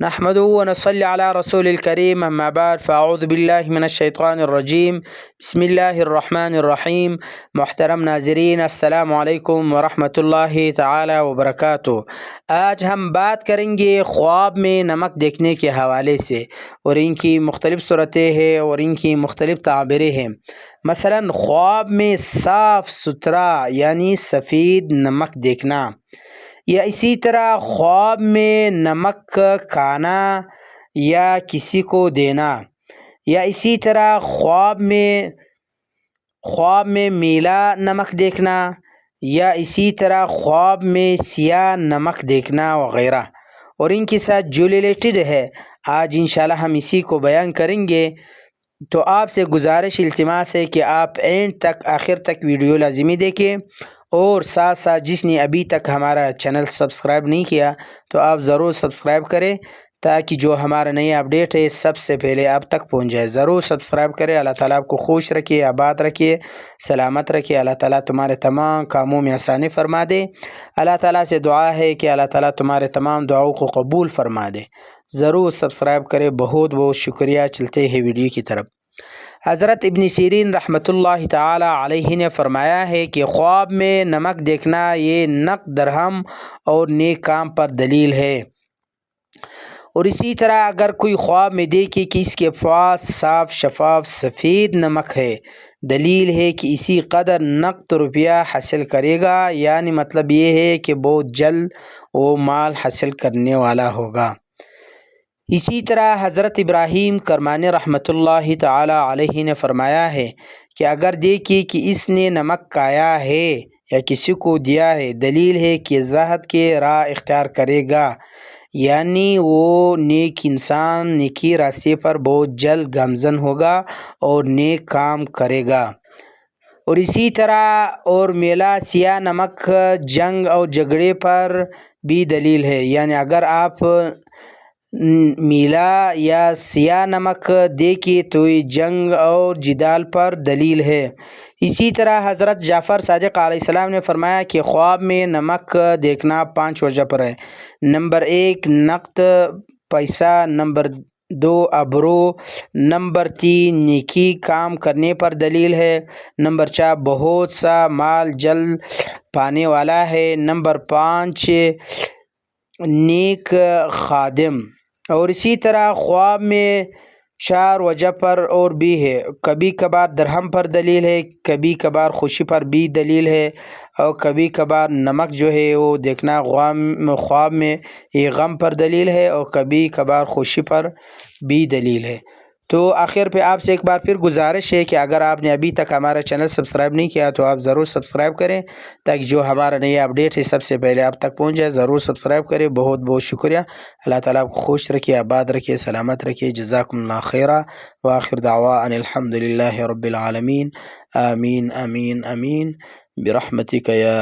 نحمده ونصلي على رسول الكريم اما بعد فاعوذ باللہ من الشیطان الرجیم بسم اللہ الرحمن الرحیم۔ محترم ناظرین السلام علیکم ورحمۃ اللہ تعالی وبرکاتہ۔ آج ہم بات کریں گے خواب میں نمک دیکھنے کے حوالے سے، اور ان کی مختلف صورتیں ہیں اور ان کی مختلف تعبیریں ہیں۔ مثلا خواب میں صاف ستھرا یعنی سفید نمک دیکھنا، یا اسی طرح خواب میں نمک کھانا یا کسی کو دینا، یا اسی طرح خواب میں میلا نمک دیکھنا، یا اسی طرح خواب میں سیاہ نمک دیکھنا وغیرہ، اور ان کے ساتھ جو ریلیٹڈ ہے آج انشاءاللہ ہم اسی کو بیان کریں گے۔ تو آپ سے گزارش التماس ہے کہ آپ اینڈ تک آخر تک ویڈیو لازمی دیکھیں، اور ساتھ ساتھ جس نے ابھی تک ہمارا چینل سبسکرائب نہیں کیا تو آپ ضرور سبسکرائب کریں، تاکہ جو ہمارا نئی اپڈیٹ ہے سب سے پہلے آپ تک پہنچ جائے۔ ضرور سبسکرائب کریں۔ اللہ تعالیٰ آپ کو خوش رکھے، آباد رکھے، سلامت رکھے۔ اللہ تعالیٰ تمہارے تمام کاموں میں آسانی فرما دے۔ اللہ تعالیٰ سے دعا ہے کہ اللہ تعالیٰ تمہارے تمام دعاؤں کو قبول فرما دے۔ ضرور سبسکرائب کریں۔ بہت بہت شکریہ۔ چلتے ہیں ویڈیو کی طرف۔ حضرت ابن سیرین رحمۃ اللہ تعالی علیہ نے فرمایا ہے کہ خواب میں نمک دیکھنا یہ نقد درہم اور نیک کام پر دلیل ہے، اور اسی طرح اگر کوئی خواب میں دیکھے کہ اس کے پاس صاف شفاف سفید نمک ہے، دلیل ہے کہ اسی قدر نقد روپیہ حاصل کرے گا، یعنی مطلب یہ ہے کہ بہت جلد وہ مال حاصل کرنے والا ہوگا۔ اسی طرح حضرت ابراہیم کرمانی رحمۃ اللہ تعالی علیہ نے فرمایا ہے کہ اگر دیکھے کہ اس نے نمک کھایا ہے یا کسی کو دیا ہے، دلیل ہے کہ زہد کے راہ اختیار کرے گا، یعنی وہ نیک انسان نیکی راستے پر بہت جلد گامزن ہوگا اور نیک کام کرے گا۔ اور اسی طرح اور میلا سیاہ نمک جنگ اور جھگڑے پر بھی دلیل ہے، یعنی اگر آپ میلا یا سیاہ نمک دیکھیں تو یہ جنگ اور جدال پر دلیل ہے۔ اسی طرح حضرت جعفر صادق علیہ السلام نے فرمایا کہ خواب میں نمک دیکھنا 5 وجہ پر ہے۔ نمبر 1 نقد پیسہ، نمبر 2 ابرو، نمبر 3 نیکی کام کرنے پر دلیل ہے، نمبر 4 بہت سا مال جلد پانے والا ہے، نمبر 5 نیک خادم۔ اور اسی طرح خواب میں 4 وجہ پر اور بھی ہے، کبھی کبھار درہم پر دلیل ہے، کبھی کبھار خوشی پر بھی دلیل ہے، اور کبھی کبھار نمک جو ہے وہ دیکھنا خواب میں یہ غم پر دلیل ہے، اور کبھی کبھار خوشی پر بھی دلیل ہے۔ تو آخر پہ آپ سے ایک بار پھر گزارش ہے کہ اگر آپ نے ابھی تک ہمارا چینل سبسکرائب نہیں کیا تو آپ ضرور سبسکرائب کریں، تاکہ جو ہمارا نئی اپڈیٹ ہے سب سے پہلے آپ تک پہنچ جائے۔ ضرور سبسکرائب کریں۔ بہت بہت شکریہ۔ اللہ تعالیٰ آپ کو خوش رکھے، آباد رکھے، سلامت رکھے۔ جزاکم اللہ خیرہ، وآخر دعوانا الحمد للہ رب العالمین۔ آمین آمین آمین برحمتک یا